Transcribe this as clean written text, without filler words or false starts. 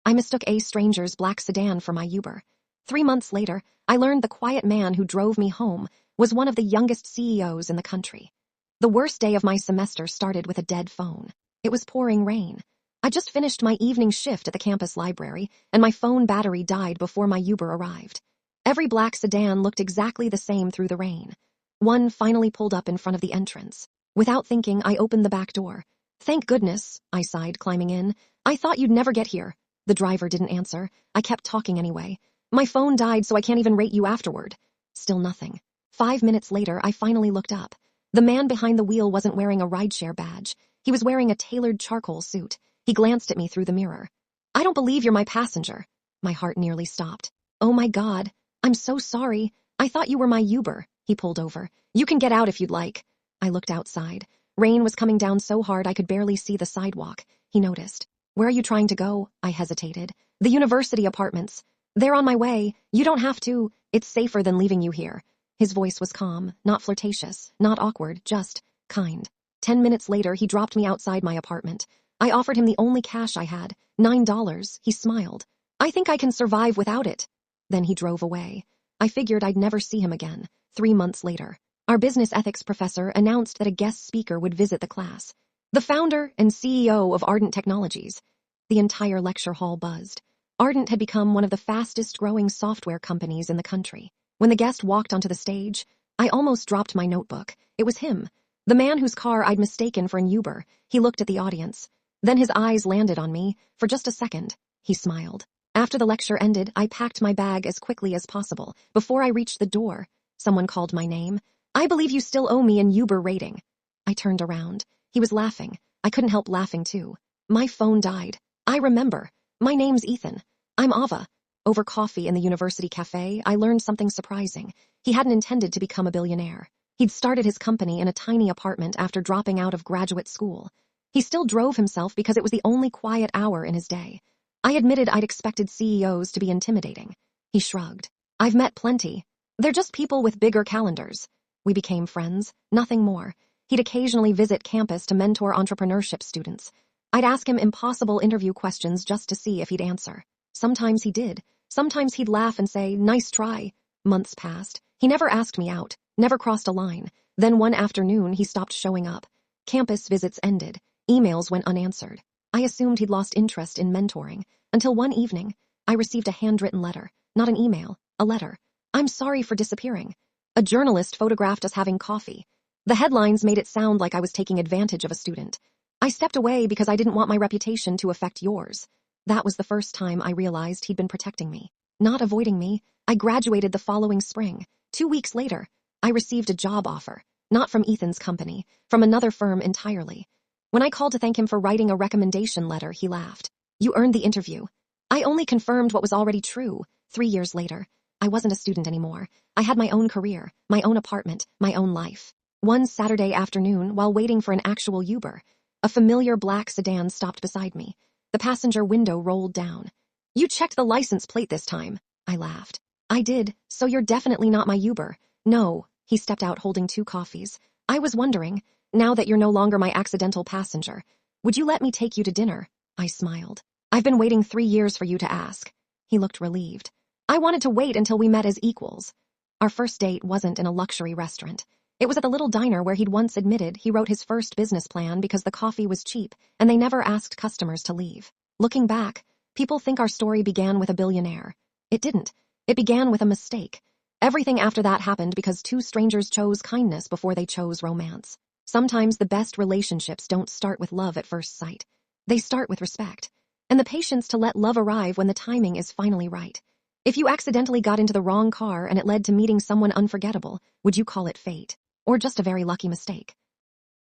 I mistook a stranger's black sedan for my Uber. 3 months later, I learned the quiet man who drove me home was one of the youngest CEOs in the country. The worst day of my semester started with a dead phone. It was pouring rain. I just finished my evening shift at the campus library, and my phone battery died before my Uber arrived. Every black sedan looked exactly the same through the rain. One finally pulled up in front of the entrance. Without thinking, I opened the back door. "Thank goodness," I sighed, climbing in. "I thought you'd never get here." The driver didn't answer. I kept talking anyway. "My phone died, so I can't even rate you afterward." Still nothing. 5 minutes later, I finally looked up. The man behind the wheel wasn't wearing a rideshare badge. He was wearing a tailored charcoal suit. He glanced at me through the mirror. "I don't believe you're my passenger." My heart nearly stopped. "Oh my God. I'm so sorry. I thought you were my Uber." He pulled over. "You can get out if you'd like." I looked outside. Rain was coming down so hard I could barely see the sidewalk. He noticed. "Where are you trying to go?" I hesitated. "The university apartments." "They're on my way. You don't have to. It's safer than leaving you here." His voice was calm, not flirtatious, not awkward, just kind. 10 minutes later, he dropped me outside my apartment. I offered him the only cash I had, $9. He smiled. "I think I can survive without it." Then he drove away. I figured I'd never see him again. 3 months later, our business ethics professor announced that a guest speaker would visit the class. The founder and CEO of Ardent Technologies. The entire lecture hall buzzed. Ardent had become one of the fastest-growing software companies in the country. When the guest walked onto the stage, I almost dropped my notebook. It was him, the man whose car I'd mistaken for an Uber. He looked at the audience. Then his eyes landed on me. For just a second, he smiled. After the lecture ended, I packed my bag as quickly as possible. Before I reached the door, someone called my name. "I believe you still owe me an Uber rating." I turned around. He was laughing. I couldn't help laughing too. "My phone died. I remember. My name's Ethan. I'm Ava." Over coffee in the university cafe, I learned something surprising. He hadn't intended to become a billionaire. He'd started his company in a tiny apartment after dropping out of graduate school. He still drove himself because it was the only quiet hour in his day. I admitted I'd expected CEOs to be intimidating. He shrugged. "I've met plenty. They're just people with bigger calendars." We became friends, nothing more. He'd occasionally visit campus to mentor entrepreneurship students. I'd ask him impossible interview questions just to see if he'd answer. Sometimes he did. Sometimes he'd laugh and say, "Nice try." Months passed. He never asked me out, never crossed a line. Then one afternoon, he stopped showing up. Campus visits ended. Emails went unanswered. I assumed he'd lost interest in mentoring, until one evening, I received a handwritten letter. Not an email, a letter. "I'm sorry for disappearing." A journalist photographed us having coffee. The headlines made it sound like I was taking advantage of a student. "I stepped away because I didn't want my reputation to affect yours." That was the first time I realized he'd been protecting me, not avoiding me. I graduated the following spring. 2 weeks later, I received a job offer, not from Ethan's company, from another firm entirely. When I called to thank him for writing a recommendation letter, he laughed. "You earned the interview." I only confirmed what was already true. 3 years later, I wasn't a student anymore. I had my own career, my own apartment, my own life. One Saturday afternoon, while waiting for an actual Uber, a familiar black sedan stopped beside me. The passenger window rolled down. "You checked the license plate this time." I laughed. "I did, so you're definitely not my Uber." "No." He stepped out holding 2 coffees. "I was wondering, now that you're no longer my accidental passenger, would you let me take you to dinner?" I smiled. "I've been waiting 3 years for you to ask." He looked relieved. "I wanted to wait until we met as equals." Our first date wasn't in a luxury restaurant. It was at the little diner where he'd once admitted he wrote his first business plan because the coffee was cheap and they never asked customers to leave. Looking back, people think our story began with a billionaire. It didn't. It began with a mistake. Everything after that happened because 2 strangers chose kindness before they chose romance. Sometimes the best relationships don't start with love at first sight. They start with respect, and the patience to let love arrive when the timing is finally right. If you accidentally got into the wrong car and it led to meeting someone unforgettable, would you call it fate? Or just a very lucky mistake?